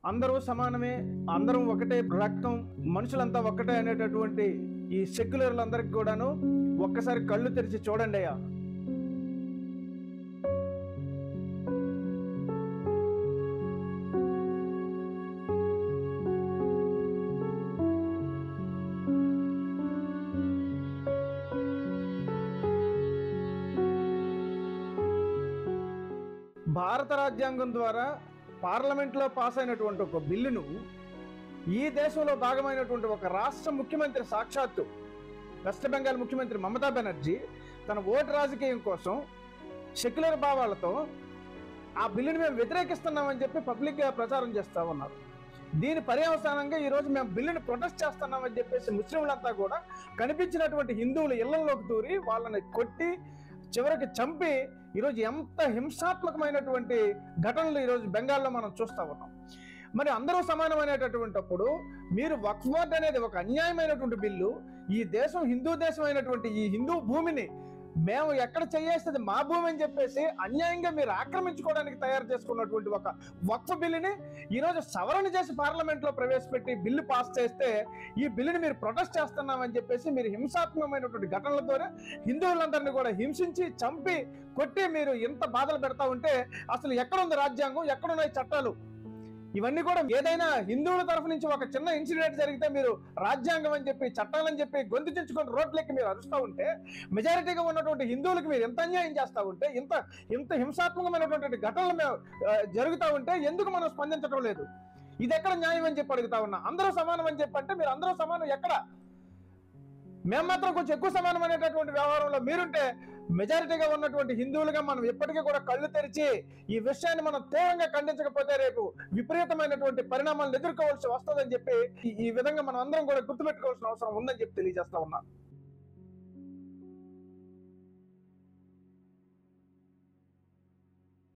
అందరూ సమానమే, అందరం ఒకటే రక్తం, మనుషులంతా ఒక్కటే అనేటటువంటి ఈ సెక్యులర్లందరికి కూడాను ఒక్కసారి కళ్ళు తెరిచి చూడండి అయ్యా. భారత రాజ్యాంగం ద్వారా పార్లమెంట్లో పాస్ అయినటువంటి ఒక బిల్లును ఈ దేశంలో భాగమైనటువంటి ఒక రాష్ట్ర ముఖ్యమంత్రి, సాక్షాత్తు వెస్ట్ బెంగాల్ ముఖ్యమంత్రి మమతా బెనర్జీ తన ఓటు రాజకీయం కోసం సెక్యులర్ భావాలతో ఆ బిల్లుని మేము వ్యతిరేకిస్తున్నామని చెప్పి పబ్లిక్గా ప్రచారం చేస్తూ ఉన్నారు. దీని పర్యవసానంగా ఈరోజు మేము బిల్లుని ప్రొటెస్ట్ చేస్తున్నామని చెప్పేసి ముస్లింలంతా కూడా కనిపించినటువంటి హిందువులు ఇళ్లలోకి దూరి వాళ్ళని కొట్టి చివరికి చంపి ఈరోజు ఎంత హింసాత్మకమైనటువంటి ఘటనలు ఈరోజు బెంగాల్లో మనం చూస్తూ ఉన్నాం. మరి అందరూ సమానమైనటువంటిప్పుడు మీరు వక్ఫ్ బోర్డ్ అనేది ఒక అన్యాయమైనటువంటి బిల్లు, ఈ దేశం హిందూ దేశం అయినటువంటి ఈ హిందూ భూమిని మేము ఎక్కడ చేయేస్తుంది మా భూమి అని చెప్పేసి అన్యాయంగా మీరు ఆక్రమించుకోవడానికి తయారు చేసుకున్నటువంటి ఒక వక్ఫ్ బిల్లుని ఈరోజు సవరణ చేసి పార్లమెంట్లో ప్రవేశపెట్టి బిల్లు పాస్ చేస్తే ఈ బిల్లుని మీరు ప్రొటెస్ట్ చేస్తున్నామని చెప్పేసి మీరు హింసాత్మకమైనటువంటి ఘటనల ద్వారా హిందువులందరినీ కూడా హింసించి చంపి కొట్టి మీరు ఇంత బాధలు పెడతా ఉంటే అసలు ఎక్కడుంది రాజ్యాంగం, ఎక్కడున్నాయి చట్టాలు? ఇవన్నీ కూడా ఏదైనా హిందువుల తరఫు నుంచి ఒక చిన్న ఇన్సిడెంట్ జరిగితే మీరు రాజ్యాంగం అని చెప్పి చట్టాలని చెప్పి గొంతు చించుకొని రోడ్లెక్కి మీరు అరుస్తూ ఉంటే, మెజారిటీగా ఉన్నటువంటి హిందువులకు మీరు ఎంత అన్యాయం చేస్తూ ఉంటే, ఇంత హింసాత్మకమైనటువంటి ఘటనలు మేము జరుగుతూ ఉంటే ఎందుకు మనం స్పందించడం లేదు? ఇది ఎక్కడ న్యాయం అని చెప్పి అడుగుతా ఉన్నా. అందరూ సమానం అని చెప్పి అంటే మీరు అందరూ సమానం ఎక్కడ? మేము మాత్రం కొంచెం ఎక్కువ సమానం అనేటటువంటి వ్యవహారంలో మీరుంటే మెజారిటీగా ఉన్నటువంటి హిందువులుగా మనం ఎప్పటికీ కూడా కళ్ళు తెరిచి ఈ విషయాన్ని మనం తీవ్రంగా ఖండించకపోతే రేపు విపరీతమైనటువంటి పరిణామాలను ఎదుర్కోవాల్సి వస్తుందని చెప్పి ఈ విధంగా మనం అందరం కూడా గుర్తుపెట్టుకోవాల్సిన అవసరం ఉందని చెప్పి తెలియజేస్తా ఉన్నా.